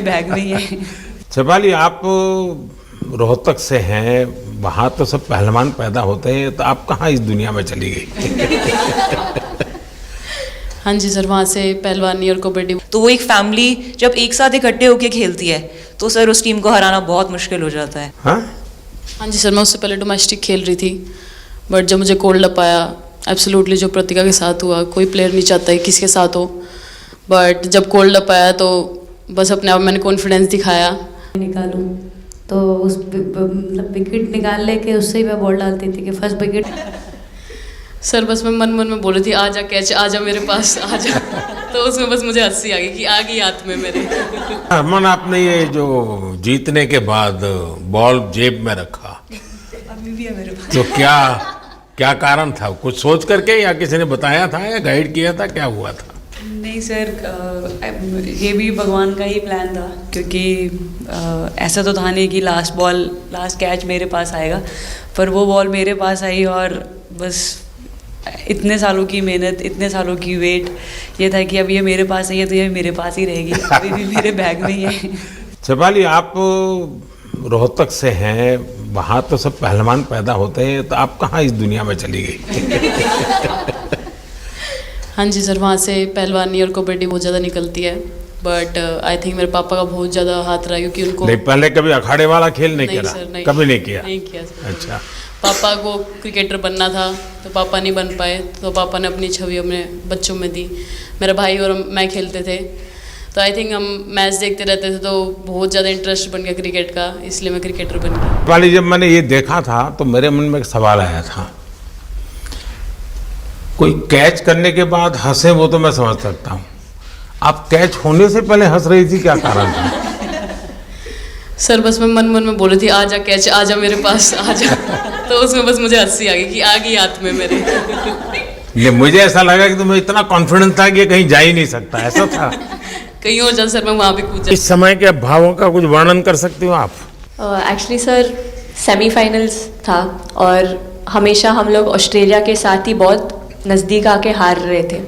Bag में ही है। शेफाली, आप रोहतक से हैं, वहाँ तो सब पहलवान पैदा होते हैं, तो आप कहाँ इस दुनिया में चली गई? हाँ जी सर, वहाँ से पहलवानी और कबड्डी। तो वो एक फैमिली जब एक साथ इकट्ठे होकर खेलती है तो सर उस टीम को हराना बहुत मुश्किल हो जाता है। हाँ हाँ जी सर, मैं उससे पहले डोमेस्टिक खेल रही थी, बट जब मुझे कोल्ड अप आया, एब्सोल्युटली जो प्रतिका के साथ हुआ, कोई प्लेयर नहीं चाहता है किसके साथ हो, बट जब कोल्ड अप आया तो बस अपने आप मैंने कॉन्फिडेंस दिखाया। निकालूं तो उस मतलब विकेट निकाल लेके उससे ही मैं बॉल डालती थी कि फर्स्ट विकेट। सर बस मैं मन मन में बोल रही थी, आ जा कैच, आ जा मेरे पास, आ जा। तो उसमें बस मुझे हंसी आ गई कि आ गई हाथ में मेरे। अरमान, आपने ये जो जीतने के बाद बॉल जेब में रखा, अभी भी है मेरे पास। तो क्या क्या कारण था? कुछ सोच करके या किसी ने बताया था या गाइड किया था, क्या हुआ था? नहीं सर, ये भी भगवान का ही प्लान था, क्योंकि ऐसा तो था नहीं कि लास्ट कैच मेरे पास आएगा, पर वो बॉल मेरे पास आई और बस इतने सालों की मेहनत, इतने सालों की वेट, ये था कि अब ये मेरे पास आई है तो ये मेरे पास ही रहेगी, अभी भी मेरे बैग में ही है। शेफाली, आप रोहतक से हैं, वहाँ तो सब पहलवान पैदा होते हैं, तो आप कहाँ इस दुनिया में चली गई? हाँ जी सर, वहाँ से पहलवानी और कबड्डी बहुत ज़्यादा निकलती है, बट आई थिंक मेरे पापा का बहुत ज़्यादा हाथ रहा, क्योंकि उनको नहीं, पहले कभी अखाड़े वाला खेल नहीं खेला? सर, नहीं, कभी नहीं किया? नहीं किया सर। अच्छा। पापा को क्रिकेटर बनना था तो पापा नहीं बन पाए, तो पापा ने अपनी छवि अपने बच्चों में दी। मेरा भाई और मैं खेलते थे, तो आई थिंक हम मैच देखते रहते थे, तो बहुत ज़्यादा इंटरेस्ट बन गया क्रिकेट का, इसलिए मैं क्रिकेटर बन गई। वाली, जब मैंने ये देखा था तो मेरे मन में एक सवाल आया था, कोई कैच करने के बाद हंसे वो तो मैं समझ सकता हूँ, आप कैच होने से पहले हंस रही थी, क्या कारण था? सर बस मैं मन मन में बोल रही थी, आ जा कैच, आ जा मेरे पास, आ जा। तो उसमें बस मुझे हंसी आ गई कि आ गई हाथ में मेरे। ये मुझे ऐसा लगा कि तुम्हें इतना कॉन्फिडेंस था कि ये कहीं जा ही नहीं सकता, ऐसा था? कहीं और जा सर, मैं वहाँ भी कूद। इस समय के भावों का कुछ वर्णन कर सकती हो आप? एक्चुअली सर सेमीफाइनल्स था और हमेशा हम लोग ऑस्ट्रेलिया के साथ ही बहुत नज़दीक आके हार रहे थे,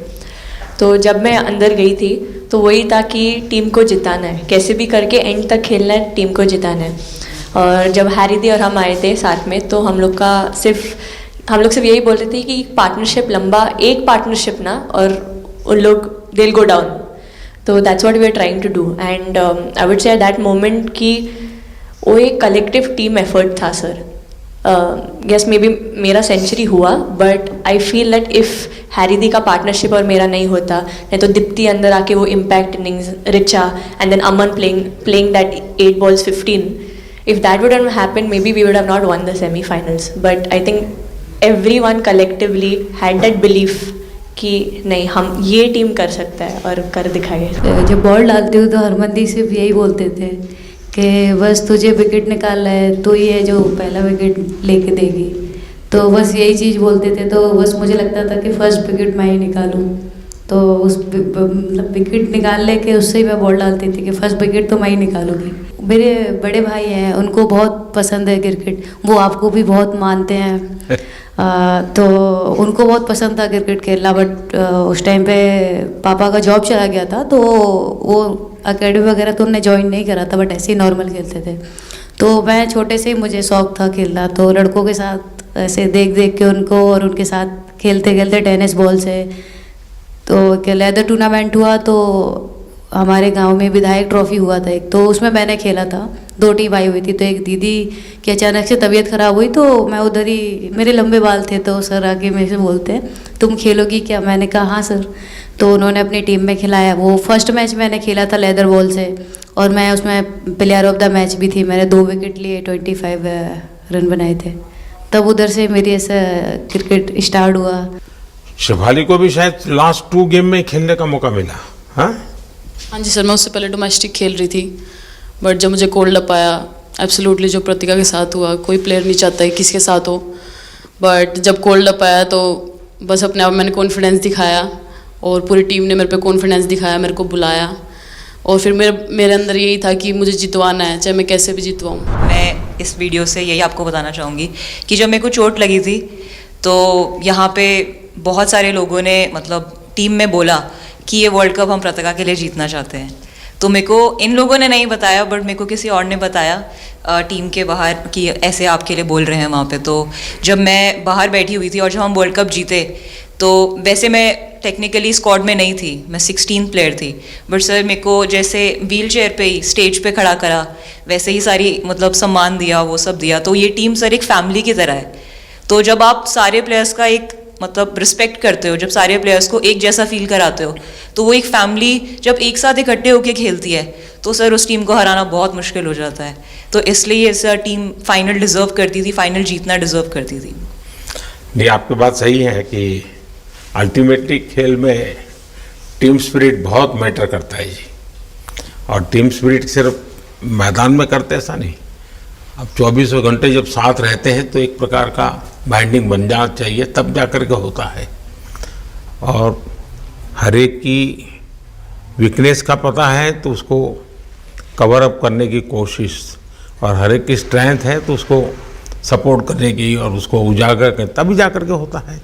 तो जब मैं अंदर गई थी तो वही था कि टीम को जिताना है, कैसे भी करके एंड तक खेलना है, टीम को जिताना है। और जब हैरी दी और हम आए थे साथ में, तो हम लोग सिर्फ यही बोल रहे थे कि पार्टनरशिप लंबा, एक पार्टनरशिप ना, और उन लोग दे विल गो डाउन, तो that's what we are trying to do. And I would say that moment कि वो एक कलेक्टिव टीम एफर्ट था सर। यस, मे बी मेरा सेंचुरी हुआ, but I feel that if Harry di का partnership और मेरा नहीं होता, नहीं तो दीप्ति अंदर आके वो impact innings, Richa and then Aman playing that 8 balls 15, if that wouldn't happen, maybe we would have not won the semi-finals. But I think everyone collectively had that belief कि नहीं, हम ये टीम कर सकता है और कर दिखाए। जब बॉल डालती हूँ तो हरमंदी सिर्फ यही बोलते थे कि बस तुझे विकेट निकालना है, तो ये जो पहला विकेट लेके देगी, तो बस यही चीज़ बोलते थे। तो बस मुझे लगता था कि फर्स्ट विकेट मैं ही निकालूं, तो उस मतलब विकेट निकाल लेके उससे ही मैं बॉल डालती थी कि फर्स्ट विकेट तो मैं ही निकालूंगी। मेरे बड़े भाई हैं, उनको बहुत पसंद है क्रिकेट, वो आपको भी बहुत मानते हैं। तो उनको बहुत पसंद था क्रिकेट खेलना, बट उस टाइम पे पापा का जॉब चला गया था, तो वो अकेडमी वगैरह तो उन्होंने ज्वाइन नहीं करा था, बट ऐसे ही नॉर्मल खेलते थे। तो मैं छोटे से ही मुझे शौक था खेलना, तो लड़कों के साथ ऐसे देख देख के उनको और उनके साथ खेलते खेलते टेनिस बॉल से, तो लेदर टूर्नामेंट हुआ, तो हमारे गांव में विधायक ट्रॉफी हुआ था एक, तो उसमें मैंने खेला था। 2 टीम आई हुई थी, तो एक दीदी की अचानक से तबीयत ख़राब हुई, तो मैं उधर ही, मेरे लंबे बाल थे, तो सर आके मेरे से बोलते हैं तुम खेलोगी क्या? मैंने कहा हाँ सर। तो उन्होंने अपनी टीम में खिलाया। वो फर्स्ट मैच मैंने खेला था लेदर बॉल से, और मैं उसमें प्लेयर ऑफ द मैच भी थी। मैंने 2 विकेट लिए, 25 रन बनाए थे। तब उधर से मेरी ऐसा क्रिकेट स्टार्ट हुआ। शेफाली को भी शायद लास्ट 2 गेम में खेलने का मौका मिला? हाँ हाँ जी सर, मैं उससे पहले डोमेस्टिक खेल रही थी, बट जब मुझे कोल्ड अप आया, एब्सोल्युटली जो प्रतिका के साथ हुआ, कोई प्लेयर नहीं चाहता है किसके साथ हो, बट जब कोल्ड अप आया तो बस अपने आप मैंने कॉन्फिडेंस दिखाया, और पूरी टीम ने मेरे पे कॉन्फिडेंस दिखाया, मेरे को बुलाया, और फिर मेरे अंदर यही था कि मुझे जितवाना है, चाहे मैं कैसे भी जितवाऊँ। मैं इस वीडियो से यही आपको बताना चाहूँगी कि जब मेरे को चोट लगी थी, तो यहाँ पे बहुत सारे लोगों ने मतलब टीम में बोला कि ये वर्ल्ड कप हम प्रतिका के लिए जीतना चाहते हैं, तो मेरे को इन लोगों ने नहीं बताया, बट मेरे को किसी और ने बताया टीम के बाहर कि ऐसे आपके लिए बोल रहे हैं वहाँ पे। तो जब मैं बाहर बैठी हुई थी और जब हम वर्ल्ड कप जीते, तो वैसे मैं टेक्निकली स्क्वाड में नहीं थी, मैं 16th प्लेयर थी, बट सर मेरे को जैसे व्हील चेयर पे ही स्टेज पे खड़ा करा, वैसे ही सारी मतलब सम्मान दिया, वो सब दिया। तो ये टीम सर एक फैमिली की तरह है। तो जब आप सारे प्लेयर्स का एक मतलब रिस्पेक्ट करते हो, जब सारे प्लेयर्स को एक जैसा फील कराते हो, तो वो एक फैमिली जब एक साथ इकट्ठे होकर खेलती है, तो सर उस टीम को हराना बहुत मुश्किल हो जाता है। तो इसलिए ये सर टीम फाइनल डिजर्व करती थी, फाइनल जीतना डिजर्व करती थी। नहीं, आपकी बात सही है कि अल्टीमेटली खेल में टीम स्पिरिट बहुत मैटर करता है जी। और टीम स्पिरिट सिर्फ मैदान में करते ऐसा नहीं, अब 24 घंटे जब साथ रहते हैं तो एक प्रकार का बाइंडिंग बन जाना चाहिए, तब जा कर के होता है। और हर एक की वीकनेस का पता है तो उसको कवर अप करने की कोशिश, और हर एक की स्ट्रेंथ है तो उसको सपोर्ट करने की और उसको उजागर कर, तभी जा कर के होता है।